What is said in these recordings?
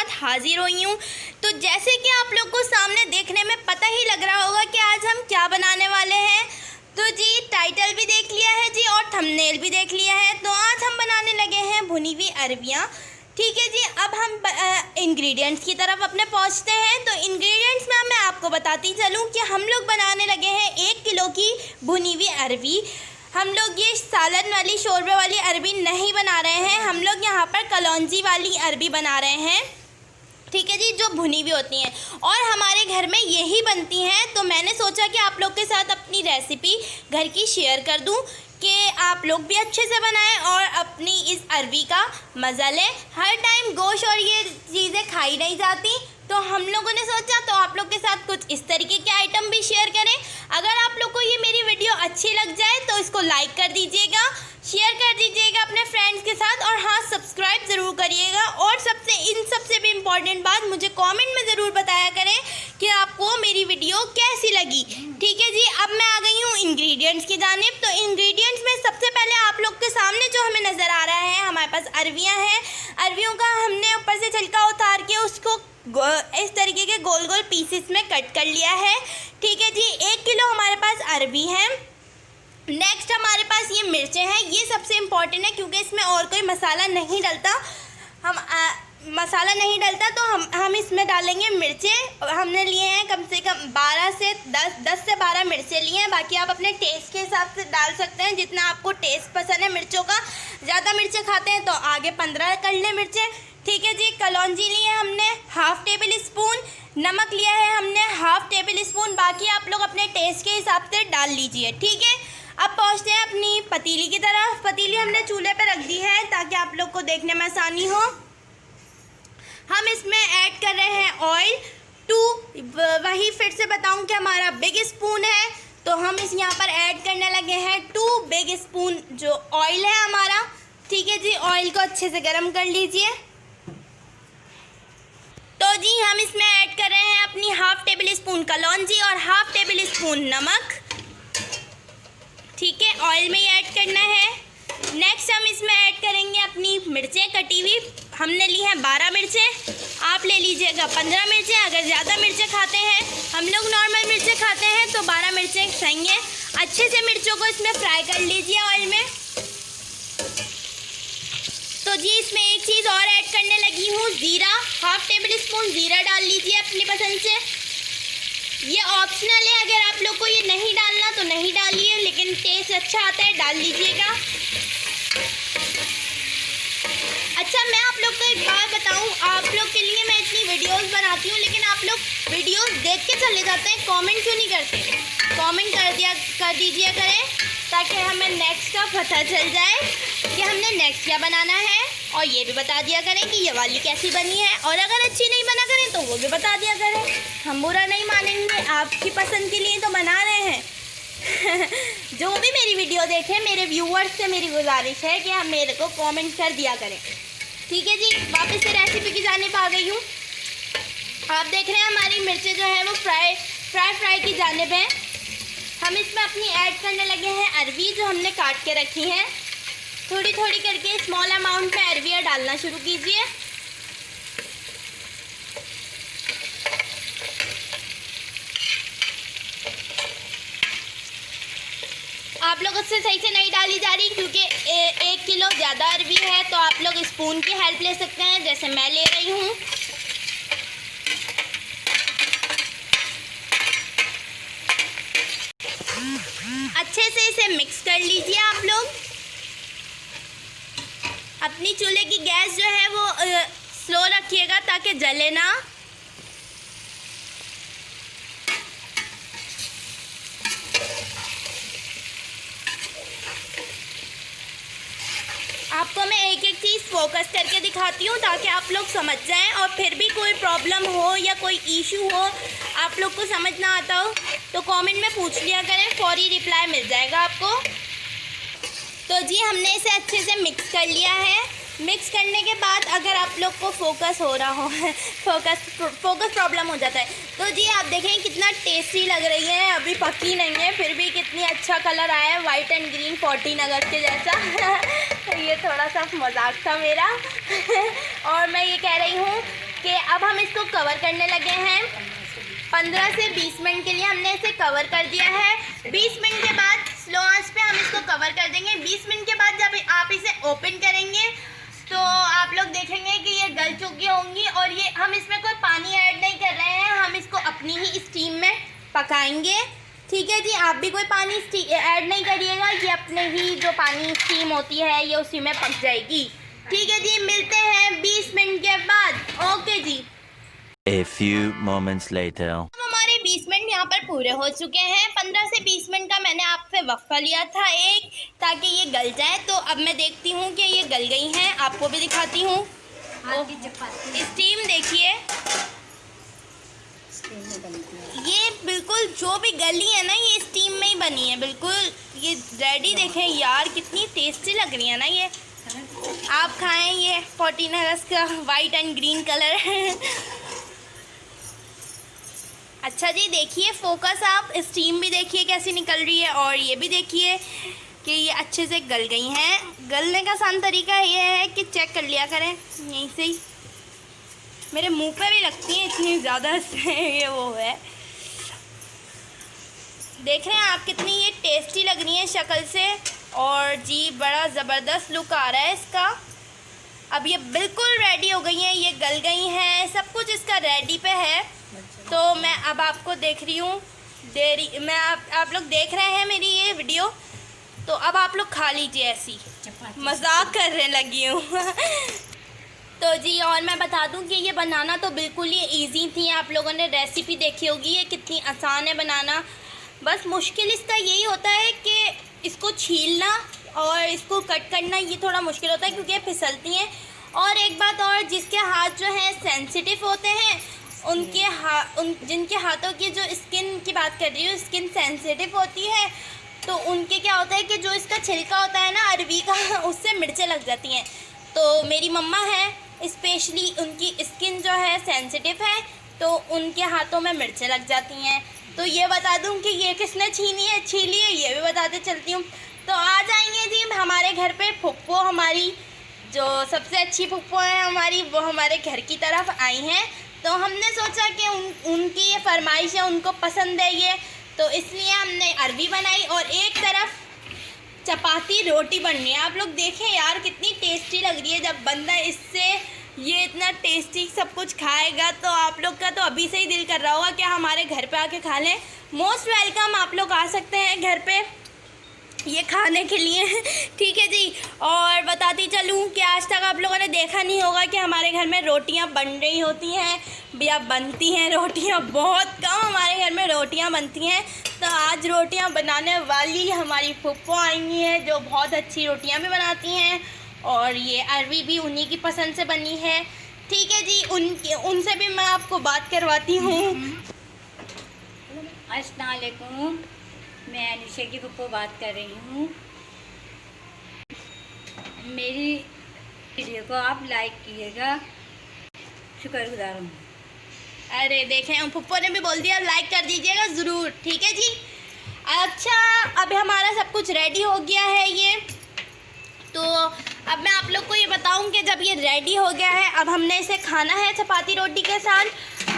साथ हाजिर हुई हूँ। तो जैसे कि आप लोग को सामने देखने में पता ही लग रहा होगा कि आज हम क्या बनाने वाले हैं। तो जी टाइटल भी देख लिया है जी और थंबनेल भी देख लिया है। तो आज हम बनाने लगे हैं भुनी हुई अरबियाँ। ठीक है जी, अब हम इंग्रेडिएंट्स की तरफ अपने पहुंचते हैं। तो इंग्रेडिएंट्स में मैं आपको बताती चलूं कि हम लोग बनाने लगे हैं 1 किलो की भुनी हुई अरबी। हम लोग ये सालन वाली शोरबे वाली अरबी नहीं बना रहे हैं, हम लोग यहाँ पर कलौंजी वाली अरबी बना रहे हैं। ठीक है जी, जो भुनी हुई होती हैं और हमारे घर में यही बनती हैं। तो मैंने सोचा कि आप लोग के साथ अपनी रेसिपी घर की शेयर कर दूं कि आप लोग भी अच्छे से बनाएं और अपनी इस अरबी का मज़ा लें। हर टाइम गोश्त और ये चीज़ें खाई नहीं जाती, तो हम लोगों ने सोचा तो आप लोग के साथ कुछ इस तरीके के आइटम भी शेयर करें। अगर आप लोग को ये मेरी वीडियो अच्छी लग जाए तो इसको लाइक कर दीजिएगा, शेयर कर दीजिएगा अपने फ्रेंड्स के साथ और हाँ सब्सक्राइब ज़रूर करिएगा। और सबसे भी इम्पॉर्टेंट बात, मुझे कमेंट में ज़रूर बताया करें कि आपको मेरी वीडियो कैसी लगी। ठीक है जी, अब मैं आ गई हूँ इंग्रेडिएंट्स की जानिब। तो इंग्रेडिएंट्स में सबसे पहले आप लोग के सामने जो हमें नज़र आ रहा है, हमारे पास अरबियाँ हैं। अरबियों का हमने ऊपर से छिलका उतार के उसको इस तरीके के गोल गोल पीसेस में कट कर लिया है। ठीक है जी, 1 किलो हमारे पास अरबी है। नेक्स्ट हमारे पास ये मिर्चें हैं, ये सबसे इम्पॉर्टेंट है क्योंकि इसमें और कोई मसाला नहीं डलता। मसाला नहीं डलता तो हम इसमें डालेंगे मिर्चें। हमने लिए हैं कम से कम 10 से 12 मिर्चें लिए हैं। बाकी आप अपने टेस्ट के हिसाब से डाल सकते हैं, जितना आपको टेस्ट पसंद है मिर्चों का। ज़्यादा मिर्चें खाते हैं तो आगे 15 कर लें मिर्चें। ठीक है जी, कलौंजी लिए हमने ½ टेबल स्पून, नमक लिया है हमने ½ टेबल स्पून। बाकी आप लोग अपने टेस्ट के हिसाब से डाल लीजिए। ठीक है, अब पहुंचते हैं अपनी पतीली की तरफ। पतीली हमने चूल्हे पर रख दी है ताकि आप लोग को देखने में आसानी हो। हम इसमें ऐड कर रहे हैं ऑयल 2, वही फिर से बताऊं कि हमारा बिग स्पून है तो हम इस यहाँ पर ऐड करने लगे हैं 2 बिग स्पून जो ऑयल है हमारा। ठीक है जी, ऑयल को अच्छे से गर्म कर लीजिए। तो जी हम इसमें ऐड कर रहे हैं अपनी ½ टेबल स्पून कलौंजी और ½ टेबल स्पून नमक। ठीक है, ऑयल में ही ऐड करना है। नेक्स्ट हम इसमें ऐड करेंगे अपनी मिर्चें कटी हुई। हमने ली हैं 12 मिर्चें, आप ले लीजिएगा 15 मिर्चें। अगर ज़्यादा मिर्चें खाते हैं, हम लोग नॉर्मल मिर्चें खाते हैं तो 12 मिर्चें सही हैं। अच्छे से मिर्चों को इसमें फ्राई कर लीजिए ऑयल में। तो जी इसमें एक चीज़ और ऐड करने लगी हूँ, ज़ीरा। ½ टेबल स्पून ज़ीरा डाल लीजिए अपनी पसंद से। ये ऑप्शनल है, अगर आप लोग को ये नहीं डालना तो नहीं डालिए, लेकिन टेस्ट अच्छा आता है डाल लीजिएगा। अच्छा, मैं आप लोग को एक बात बताऊं, आप लोग के लिए मैं इतनी वीडियोस बनाती हूँ लेकिन आप लोग वीडियोस देख के चले जाते हैं, कमेंट क्यों नहीं करते? कमेंट कर दीजिए करें ताकि हमें नेक्स्ट का पता चल जाए कि हमने नेक्स्ट क्या बनाना है। और ये भी बता दिया करें कि ये वाली कैसी बनी है, और अगर अच्छी नहीं बना करें तो वो भी बता दिया करें। हम बुरा नहीं मानेंगे, आपकी पसंद के लिए तो बना रहे हैं। जो भी मेरी वीडियो देखें, मेरे व्यूअर्स से मेरी गुजारिश है कि हम मेरे को कमेंट कर दिया करें। ठीक है जी, वापस से रेसिपी की जानिब आ गई हूँ। आप देख रहे हैं हमारी मिर्चें जो है वो फ्राई की जानिब हैं। हम इसमें अपनी ऐड करने लगे हैं अरबी जो हमने काट के रखी हैं। थोड़ी थोड़ी करके स्मॉल अमाउंट में अरबियाँ डालना शुरू कीजिए। आप लोग उससे सही से नहीं डाली जा रही क्योंकि 1 किलो ज़्यादा अरबी है, तो आप लोग स्पून की हेल्प ले सकते हैं जैसे मैं ले रही हूँ। अच्छे से इसे मिक्स कर लीजिए आप लोग। अपनी चूल्हे की गैस जो है वो स्लो रखिएगा ताकि जले ना। आपको मैं एक एक चीज़ फोकस करके दिखाती हूँ ताकि आप लोग समझ जाएं, और फिर भी कोई प्रॉब्लम हो या कोई इशू हो, आप लोग को समझ ना आता हो तो कमेंट में पूछ लिया करें, फौरी रिप्लाई मिल जाएगा आपको। तो जी हमने इसे अच्छे से मिक्स कर लिया है। मिक्स करने के बाद अगर आप लोग को फोकस हो रहा हो फोकस प्रॉब्लम हो जाता है, तो जी आप देखें कितना टेस्टी लग रही है। अभी पकी नहीं है फिर भी कितनी अच्छा कलर आया है, वाइट एंड ग्रीन 14 अगस्त के जैसा। ये थोड़ा सा मजाक था मेरा। और मैं ये कह रही हूँ ओके, अब हम इसको कवर करने लगे हैं। 15 से 20 मिनट के लिए हमने इसे कवर कर दिया है। 20 मिनट के बाद स्लो आंच पे हम इसको कवर कर देंगे। 20 मिनट के बाद जब आप इसे ओपन करेंगे तो आप लोग देखेंगे कि ये गल चुकी होंगी। और ये हम इसमें कोई पानी ऐड नहीं कर रहे हैं, हम इसको अपनी ही स्टीम में पकाएंगे। ठीक है जी, आप भी कोई पानी ऐड नहीं करिएगा, ये अपने ही जो पानी स्टीम होती है ये उसी में पक जाएगी। ठीक है जी, मिलते हैं 20 मिनट के बाद। ओके जी। A few moments later. हमारे 20 मिनट यहाँ पर पूरे हो चुके हैं। 15 से 20 मिनट का मैंने आपसे वक्फा लिया था एक, ताकि ये गल जाए। तो अब मैं देखती हूँ कि ये गल गई हैं, आपको भी दिखाती हूँ। स्टीम देखिए, ये बिल्कुल जो भी गली है ना ये स्टीम में ही बनी है बिल्कुल। ये रेडी देखें यार, कितनी टेस्टी लग रही है ना ये। आप खाएं, ये 14 अगस्त का वाइट एंड ग्रीन कलर है। अच्छा जी, देखिए फोकस, आप स्टीम भी देखिए कैसी निकल रही है, और ये भी देखिए कि ये अच्छे से गल गई हैं। गलने का आसान तरीका ये है कि चेक कर लिया करें यहीं से ही। मेरे मुंह पे भी लगती है इतनी ज़्यादा से ये वो है। देख रहे हैं आप कितनी ये टेस्टी लग रही है शक्ल से, और जी बड़ा ज़बरदस्त लुक आ रहा है इसका। अब ये बिल्कुल रेडी हो गई हैं, ये गल गई हैं, सब कुछ इसका रेडी पे है। तो मैं अब आपको देख रही हूँ, मैं आप लोग देख रहे हैं मेरी ये वीडियो, तो अब आप लोग खा लीजिए। ऐसी मजाक करने लगी हूँ। तो जी, और मैं बता दूँ कि ये बनाना तो बिल्कुल ही इजी थी। आप लोगों ने रेसिपी देखी होगी, ये कितनी आसान है बनाना। बस मुश्किल इसका यही होता है कि इसको छीलना और इसको कट करना, ये थोड़ा मुश्किल होता है क्योंकि ये फिसलती हैं। और एक बात और, जिसके हाथ जो हैं सेंसिटिव होते हैं, जिनके हाथों की जो स्किन की बात कर रही हूँ, स्किन सेंसिटिव होती है, तो उनके क्या होता है कि जो इसका छिलका होता है ना अरवी का, उससे मिर्चें लग जाती हैं। तो मेरी मम्मा है, स्पेशली उनकी स्किन जो है सेंसिटिव है, तो उनके हाथों में मिर्चें लग जाती हैं। तो ये बता दूं कि ये किसने छीली है ये भी बताते चलती हूँ। तो आ जाएंगे जी हमारे घर पे फुप्पो, हमारी जो सबसे अच्छी फुप्पो है हमारी, वो हमारे घर की तरफ आई हैं। तो हमने सोचा कि उनकी ये फरमाइश है, उनको पसंद है ये, तो इसलिए हमने अरबी बनाई और एक तरफ चपाती रोटी बन रही है। आप लोग देखें यार कितनी टेस्टी लग रही है। जब बंदा इससे ये इतना टेस्टी सब कुछ खाएगा तो आप लोग का तो अभी से ही दिल कर रहा होगा कि हमारे घर पे आके खा लें। मोस्ट वेलकम, आप लोग आ सकते हैं घर पे ये खाने के लिए। ठीक है जी, और बताती चलूँ कि आज तक आप लोगों ने देखा नहीं होगा कि हमारे घर में रोटियां बन रही होती हैं या बनती हैं। रोटियां बहुत कम हमारे घर में रोटियां बनती हैं। तो आज रोटियां बनाने वाली हमारी फुप्पो आई हुई हैं, जो बहुत अच्छी रोटियां भी बनाती हैं, और ये अरबी भी उन्हीं की पसंद से बनी है। ठीक है जी, उनसे भी मैं आपको बात करवाती हूँ। अस्सलाम वालेकुम, मैं अनिशा की फुप्पो बात कर रही हूँ। मेरी वीडियो को आप लाइक कीजिएगा, शुक्रगुजार हूँ। अरे देखें, फुप्पो ने भी बोल दिया लाइक कर दीजिएगा ज़रूर। ठीक है जी। अच्छा, अब हमारा सब कुछ रेडी हो गया है ये। तो अब मैं आप लोग को ये बताऊं कि जब ये रेडी हो गया है, अब हमने इसे खाना है चपाती रोटी के साथ।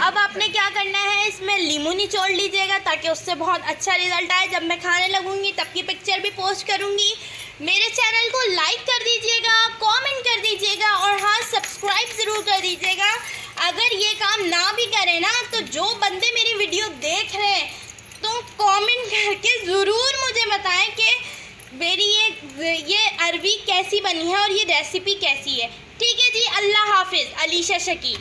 अब आपने क्या करना है, इसमें लीमू निचोड़ लीजिएगा ताकि उससे बहुत अच्छा रिज़ल्ट आए। जब मैं खाने लगूंगी तब की पिक्चर भी पोस्ट करूंगी। मेरे चैनल को लाइक कर दीजिएगा, कमेंट कर दीजिएगा, और हाँ सब्सक्राइब ज़रूर कर दीजिएगा। अगर ये काम ना भी करें ना, तो जो बंदे मेरी वीडियो देख रहे हैं तो कमेंट करके ज़रूर मुझे बताएं कि मेरी ये अरबी कैसी बनी है और ये रेसिपी कैसी है। ठीक है जी, अल्लाह हाफिज़। अलीशा शकील।